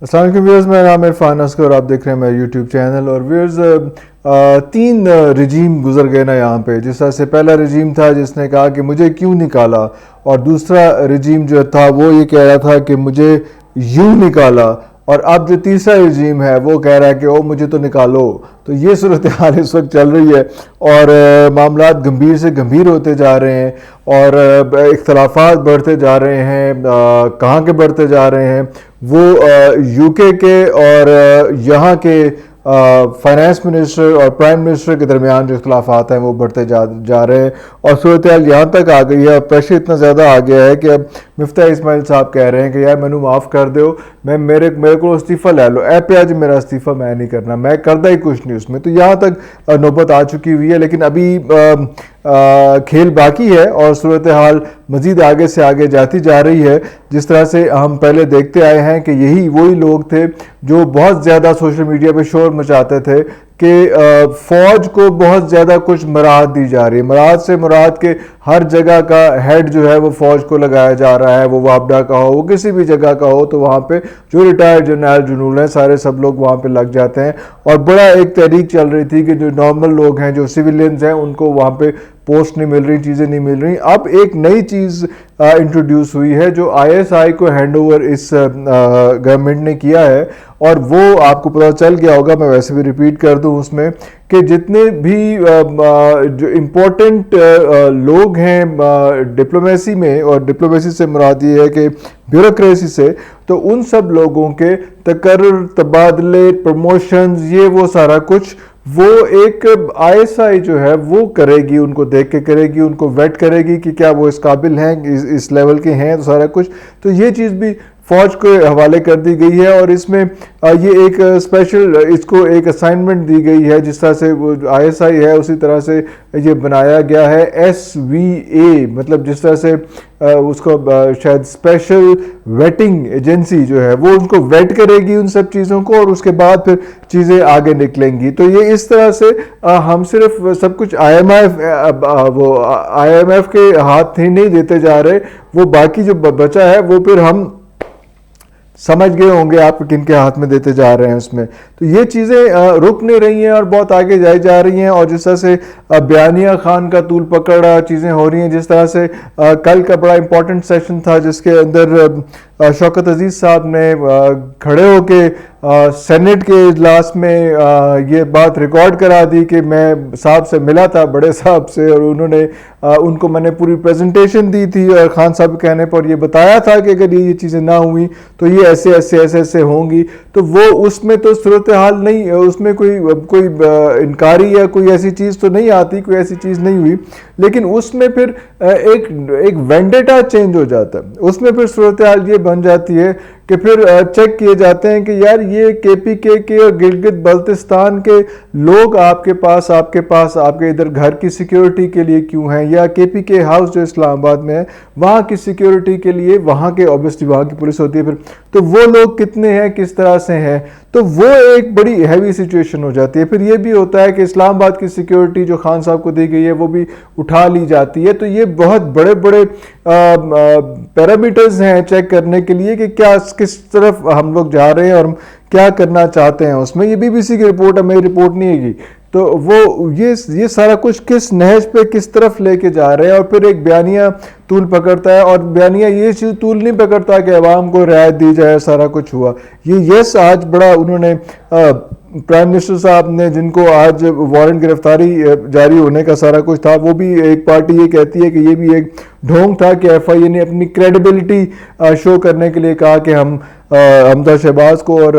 السلام علیکم ویورز، میرا نام عرفان اسکر اور آپ دیکھ رہے ہیں میرا یوٹیوب چینل. اور ویورز، 3 رجیم گزر گئے نا یہاں پہ. جس طرح سے پہلا رجیم تھا جس نے کہا کہ مجھے کیوں نکالا، اور دوسرا رجیم جو تھا وہ یہ کہہ رہا تھا کہ مجھے یوں نکالا، اور اب جو تیسرا رجیم ہے وہ کہہ رہا ہے کہ او مجھے تو نکالو. تو یہ صورتحال اس وقت چل رہی ہے اور معاملات گمبھیر سے گمبھیر ہوتے جا رہے ہیں اور اختلافات بڑھتے جا رہے ہیں. کہاں کے بڑھتے جا رہے ہیں؟ وہ یو کے اور یہاں کے فائنانس منسٹر اور پرائم منسٹر کے درمیان جو اختلافات ہیں وہ بڑھتے جا رہے ہیں، اور صورتحال یہاں تک آ گئی ہے اور پریشر اتنا زیادہ آ گیا ہے کہ اب مفتاح اسماعیل صاحب کہہ رہے ہیں کہ یار مینوں معاف کر دو، میرے کو استعفیٰ لے لو. اے پہ آج میرا استعفیٰ میں نہیں کرنا، میں کردہ ہی کچھ نہیں اس میں. تو یہاں تک نوبت آ چکی ہوئی ہے، لیکن ابھی کھیل باقی ہے اور صورتحال مزید آگے سے آگے جاتی جا رہی ہے. جس طرح سے ہم پہلے دیکھتے آئے ہیں کہ یہی وہی لوگ تھے جو بہت زیادہ سوشل میڈیا پہ شور مچاتے تھے کہ فوج کو بہت زیادہ کچھ مراحت دی جا رہی ہے. مراحت سے مراد کہ ہر جگہ کا ہیڈ جو ہے وہ فوج کو لگایا جا رہا ہے، وہ وابڈا کا ہو، وہ کسی بھی جگہ کا ہو، تو وہاں پہ جو ریٹائرڈ جنرل جنرل ہیں سارے سب لوگ وہاں پہ لگ جاتے ہیں. اور بڑا ایک تحریک چل رہی تھی کہ جو نارمل لوگ ہیں، جو سویلینز ہیں، ان کو وہاں پہ پوسٹ نہیں مل رہی، چیزیں نہیں مل رہی. اب ایک نئی چیز انٹروڈیوس ہوئی ہے جو ISI کو ہینڈ اوور اس گورنمنٹ نے کیا ہے، اور وہ آپ کو پتہ چل گیا ہوگا، میں ویسے بھی ریپیٹ کر دوں اس میں کہ جتنے بھی جو امپورٹنٹ لوگ ہیں ڈپلومیسی میں، اور ڈپلومیسی سے مراد یہ ہے کہ بیوروکریسی سے، تو ان سب لوگوں کے تقرر، تبادلے، پروموشنز، یہ وہ سارا کچھ وہ ایک ISI جو ہے وہ کرے گی، ان کو دیکھ کے کرے گی، ان کو ویٹ کرے گی کہ کیا وہ اس قابل ہیں، اس لیول کے ہیں، تو سارا کچھ. تو یہ چیز بھی فوج کے حوالے کر دی گئی ہے، اور اس میں یہ ایک اسپیشل اس کو ایک اسائنمنٹ دی گئی ہے. جس طرح سے وہ ISI ہے اسی طرح سے یہ بنایا گیا ہے SVA، مطلب جس طرح سے اس کو شاید اسپیشل ویٹنگ ایجنسی جو ہے وہ ان کو ویٹ کرے گی ان سب چیزوں کو، اور اس کے بعد پھر چیزیں آگے نکلیں گی. تو یہ اس طرح سے ہم صرف سب کچھ IMF کے ہاتھ ہی نہیں دیتے جا رہے، وہ باقی جو بچا ہے وہ پھر ہم سمجھ گئے ہوں گے آپ کن کے ہاتھ میں دیتے جا رہے ہیں اس میں. تو یہ چیزیں رک نہیں رہی ہیں اور بہت آگے جائی جا رہی ہیں. اور جس طرح سے بیانیہ خان کا طول پکڑ چیزیں ہو رہی ہیں، جس طرح سے کل کا بڑا امپورٹنٹ سیشن تھا جس کے اندر شوکت عزیز صاحب نے کھڑے ہو کے سینٹ کے اجلاس میں یہ بات ریکارڈ کرا دی کہ میں صاحب سے ملا تھا، بڑے صاحب سے، اور انہوں نے ان کو میں نے پوری پریزنٹیشن دی تھی، اور خان صاحب کے کہنے پر یہ بتایا تھا کہ اگر یہ چیزیں نہ ہوئیں تو یہ ایسے ہوں گی. تو وہ اس میں تو صورتحال نہیں، اس میں کوئی انکاری یا کوئی ایسی چیز تو نہیں آتی، کوئی ایسی چیز نہیں ہوئی، لیکن اس میں پھر ایک وینڈیٹا چینج ہو جاتا ہے. اس میں پھر صورتحال یہ بن جاتی ہے کہ پھر چیک کیے جاتے ہیں کہ یار یہ KPK کے اور گلگت بلتستان کے لوگ آپ کے پاس آپ کے ادھر گھر کی سیکیورٹی کے لیے کیوں ہیں، یا KPK ہاؤس جو اسلام آباد میں ہے وہاں کی سیکیورٹی کے لیے، وہاں کے اوبیسلی وہاں کی پولیس ہوتی ہے پھر، تو وہ لوگ کتنے ہیں، کس طرح سے ہیں. تو وہ ایک بڑی ہیوی سچویشن ہو جاتی ہے. پھر یہ بھی ہوتا ہے کہ اسلام آباد کی سیکیورٹی جو خان صاحب کو دی گئی ہے وہ بھی اٹھا لی جاتی ہے. تو یہ بہت بڑے پیرامیٹرز ہیں چیک کرنے کے لیے کہ کیا کس طرف ہم لوگ جا رہے ہیں اور ہم کیا کرنا چاہتے ہیں. اس میں یہ BBC کی رپورٹ ہے، میری رپورٹ نہیں ہے گی. تو وہ یہ سارا کچھ کس نہج پہ کس طرف لے کے جا رہے ہیں. اور پھر ایک بیانیہ طول پکڑتا ہے، اور بیانیہ یہ چیز طول نہیں پکڑتا کہ عوام کو رعایت دی جائے، سارا کچھ ہوا. یس آج بڑا انہوں نے پرائم منسٹر صاحب نے، جن کو آج وارنٹ گرفتاری جاری ہونے کا سارا کچھ تھا، وہ بھی ایک پارٹی یہ کہتی ہے کہ یہ بھی ایک ڈھونگ تھا کہ FIA نے اپنی کریڈیبلٹی شو کرنے کے لیے کہا کہ ہم حمزہ شہباز کو اور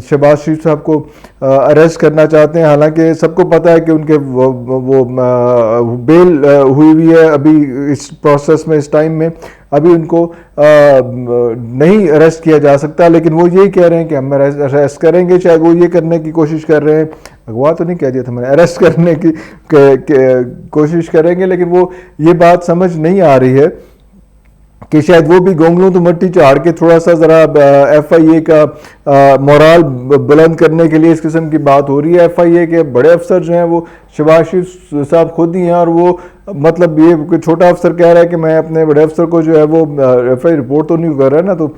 شہباز شریف صاحب کو اریسٹ کرنا چاہتے ہیں. حالانکہ سب کو پتہ ہے کہ ان کے وہ بیل ہوئی ہے ابھی اس پروسیس میں، اس ٹائم میں ابھی ان کو نہیں اریسٹ کیا جا سکتا. لیکن وہ یہی کہہ رہے ہیں کہ ہم اریسٹ کریں گے. شاید وہ یہ کرنے کی کوشش کر رہے ہیں، اغوا تو نہیں کہہ دیا تھا میں نے، اریسٹ کرنے کی کوشش کریں گے. لیکن وہ یہ بات سمجھ نہیں آ رہی ہے کہ شاید وہ بھی گونگلوں تو مٹی چاڑ کے تھوڑا سا ذرا FIA کا مورال بلند کرنے کے لیے اس قسم کی بات ہو رہی ہے. FIA کے بڑے افسر جو ہیں وہ شہباز شریف صاحب خود ہی ہیں، اور وہ مطلب یہ کوئی چھوٹا افسر کہہ رہا ہے کہ میں اپنے بڑے افسر کو جو ہے وہ ایف آئی رپورٹ تو نہیں کر رہا ہے نا، تو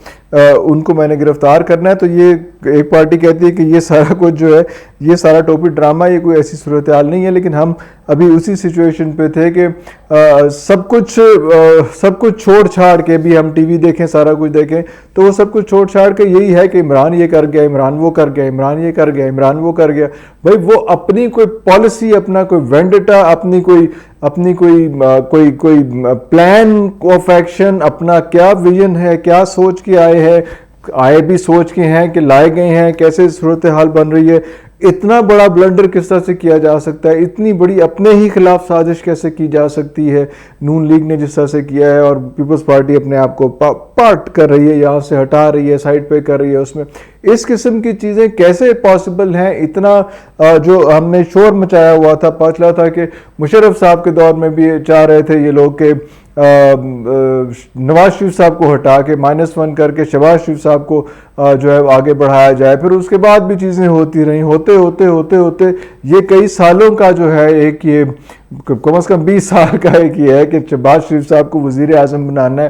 ان کو میں نے گرفتار کرنا ہے. تو یہ ایک پارٹی کہتی ہے کہ یہ سارا کچھ جو ہے یہ سارا ٹوپی ڈرامہ، یہ کوئی ایسی صورتحال نہیں ہے. لیکن ہم ابھی اسی سچویشن پہ تھے کہ سب کچھ چھوڑ چھاڑ کے بھی ہم ٹی وی دیکھیں، سارا کچھ دیکھیں، تو وہ سب کچھ چھوڑ چھاڑ کے یہی ہے کہ عمران یہ کر گیا، عمران وہ کر گیا، عمران یہ کر گیا، عمران وہ کر گیا. بھائی وہ اپنی کوئی پالیسی، اپنا کوئی وینڈیٹا، اپنی کوئی پلان آف ایکشن، اپنا کیا ویژن ہے، کیا سوچ کے آئے بھی سوچ کے ہیں کہ لائے گئے ہیں، کیسے صورتحال بن رہی ہے. اتنا بڑا بلنڈر کس طرح سے کیا جا سکتا ہے، اتنی بڑی اپنے ہی خلاف سازش کیسے کی جا سکتی ہے. نون لیگ نے جس طرح سے کیا ہے، اور پیپلز پارٹی اپنے آپ کو پارٹ کر رہی ہے، یہاں سے ہٹا رہی ہے، سائڈ پہ کر رہی ہے. اس میں اس قسم کی چیزیں کیسے پاسبل ہیں؟ اتنا جو ہم نے شور مچایا ہوا تھا، پچھلا تھا کہ مشرف صاحب کے دور میں بھی چاہ رہے تھے یہ لوگ کہ نواز شریف صاحب کو ہٹا کے -1 کر کے شہباز شریف صاحب کو جو ہے آگے بڑھایا جائے. پھر اس کے بعد بھی چیزیں ہوتی رہیں، ہوتے یہ کئی سالوں کا جو ہے ایک یہ کم از کم 20 سال کا ایک یہ ہے کہ شہباز شریف صاحب کو وزیر اعظم بنانا ہے.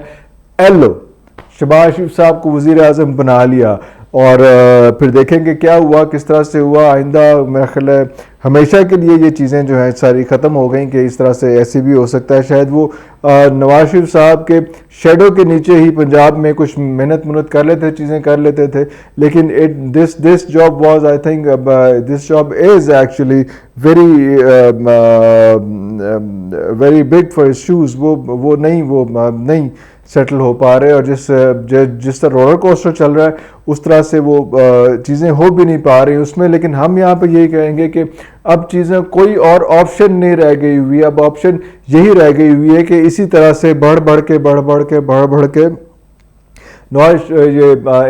شہباز شریف صاحب کو وزیر اعظم بنا لیا، اور پھر دیکھیں گے کیا ہوا، کس طرح سے ہوا. آئندہ میرا خیال ہے ہمیشہ کے لیے یہ چیزیں جو ہیں ساری ختم ہو گئیں کہ اس طرح سے ایسے بھی ہو سکتا ہے. شاید وہ نواز شریف صاحب کے شیڈو کے نیچے ہی پنجاب میں کچھ محنت کر لیتے، چیزیں کر لیتے تھے. لیکن this job was I think this job is actually very big for his shoes. وہ نہیں سیٹل ہو پا رہے، اور جس طرح رولر کوسٹر چل رہا ہے اس طرح سے وہ چیزیں ہو بھی نہیں پا رہی اس میں. لیکن ہم یہاں پہ یہی کہیں گے کہ اب چیزیں کوئی اور آپشن نہیں رہ گئی ہوئی، اب آپشن یہی رہ گئی ہوئی ہے کہ اسی طرح سے بڑھ کے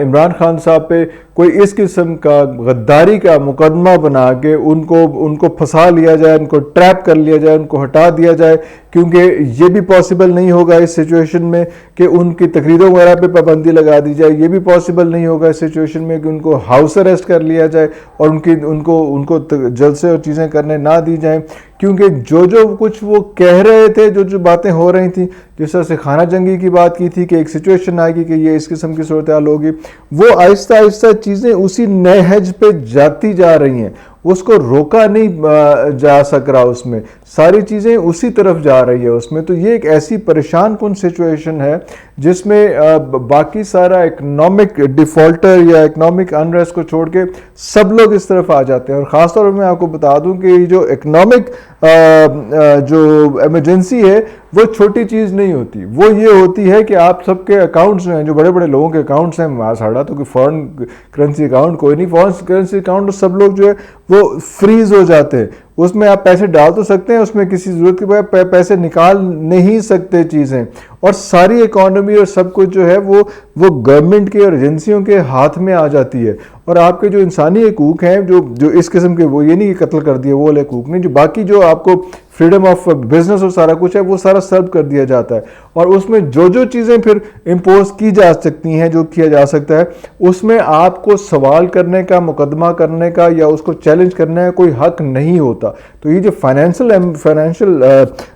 عمران خان صاحب پہ کوئی اس قسم کا غداری کا مقدمہ بنا کے ان کو پھنسا لیا جائے، ان کو ٹریپ کر لیا جائے، ان کو ہٹا دیا جائے. کیونکہ یہ بھی پاسبل نہیں ہوگا اس سچویشن میں کہ ان کی تقریروں وغیرہ پہ پابندی لگا دی جائے. یہ بھی پاسبل نہیں ہوگا اس سچویشن میں کہ ان کو ہاؤس اریسٹ کر لیا جائے اور ان کو جلسے اور چیزیں کرنے نہ دی جائیں. کیونکہ جو کچھ وہ کہہ رہے تھے، جو باتیں ہو رہی تھیں، جس طرح سے خانہ جنگی کی بات کی تھی کہ ایک سچویشن آئے گی کہ یہ اس قسم کی صورتحال ہوگی، وہ آہستہ آہستہ چیزیں اسی نہج پہ جاتی جا رہی ہیں. اس کو روکا نہیں جا سک رہا، اس میں ساری چیزیں اسی طرف جا رہی ہے اس میں. تو یہ ایک ایسی پریشان کن سچویشن ہے جس میں باقی سارا اکنامک ڈیفالٹر یا اکنامک انریسٹ کو چھوڑ کے سب لوگ اس طرف آ جاتے ہیں. اور خاص طور پر میں آپ کو بتا دوں کہ یہ جو اکنامک جو ایمرجنسی ہے وہ چھوٹی چیز نہیں ہوتی. وہ یہ ہوتی ہے کہ آپ سب کے اکاؤنٹس جو ہیں، جو بڑے بڑے لوگوں کے اکاؤنٹس ہیں، ساڑھا تو کوئی فارن کرنسی اکاؤنٹ کوئی نہیں، فارن کرنسی اکاؤنٹ سب لوگ جو ہے وہ فریز ہو جاتے ہیں. اس میں آپ پیسے ڈال تو سکتے ہیں، اس میں کسی ضرورت کے بعد پیسے نکال نہیں سکتے چیزیں. اور ساری اکانومی اور سب کچھ جو ہے وہ گورنمنٹ کے اور ایجنسیوں کے ہاتھ میں آ جاتی ہے. اور آپ کے جو انسانی حقوق ہیں جو اس قسم کے، وہ یہ نہیں کہ قتل کر دیا وہ والے حقوق نہیں، جو باقی جو آپ کو فریڈم آف بزنس اور سارا کچھ ہے وہ سارا سرو کر دیا جاتا ہے. اور اس میں جو چیزیں پھر امپوز کی جا سکتی ہیں، جو کیا جا سکتا ہے، اس میں آپ کو سوال کرنے کا، مقدمہ کرنے کا یا اس کو چیلنج کرنے کا کوئی حق نہیں ہوتا. تو یہ جو فائنینشل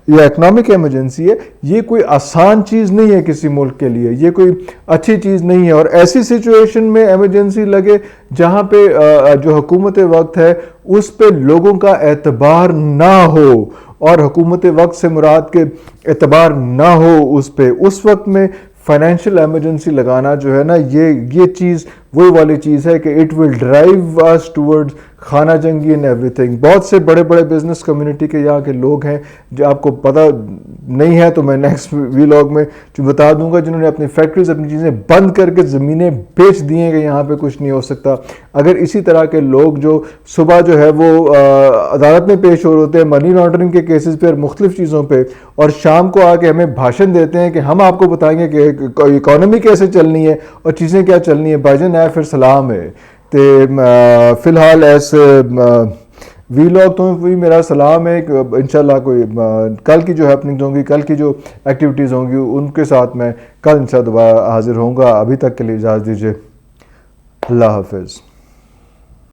یا اکنامک ایمرجنسی ہے، یہ کوئی آسان چیز نہیں ہے کسی ملک کے لیے، یہ کوئی اچھی چیز نہیں ہے. اور ایسی سچویشن میں ایمرجنسی لگے جہاں پہ جو حکومت وقت ہے اس پہ لوگوں کا اعتبار نہ ہو، اور حکومت وقت سے مراد کے اعتبار نہ ہو اس پہ، اس وقت میں فائنینشیل ایمرجنسی لگانا جو ہے نا، یہ چیز وہی والی چیز ہے کہ it will drive us toward خانہ جنگی اینڈ ایوری تھنگ. بہت سے بڑے بزنس کمیونٹی کے یہاں کے لوگ ہیں، جو آپ کو پتہ نہیں ہے تو میں نیکسٹ ویلاگ میں جو بتا دوں گا، جنہوں نے اپنی فیکٹریز، اپنی چیزیں بند کر کے زمینیں بیچ دی ہیں کہ یہاں پہ کچھ نہیں ہو سکتا. اگر اسی طرح کے لوگ جو صبح جو ہے وہ عدالت میں پیش ہو ہوتے ہیں منی لانڈرنگ کے کیسز پہ اور مختلف چیزوں پہ، اور شام کو آ کے ہمیں بھاشن دیتے ہیں کہ ہم آپ کو بتائیں گے کہ اکانومی کیسے چلنی ہے اور چیزیں کیا چلنی ہے، بھائی جان پھر سلام ہے. تو فی الحال ایسے ویلاگ تو بھی میرا سلام ہے. انشاءاللہ کوئی کل کی جو ہیپننگز ہوں گی، کل کی جو ایکٹیویٹیز ہوں گی، ان کے ساتھ میں کل انشاءاللہ دوبارہ حاضر ہوں گا. ابھی تک کے لیے اجازت دیجیے. اللہ حافظ.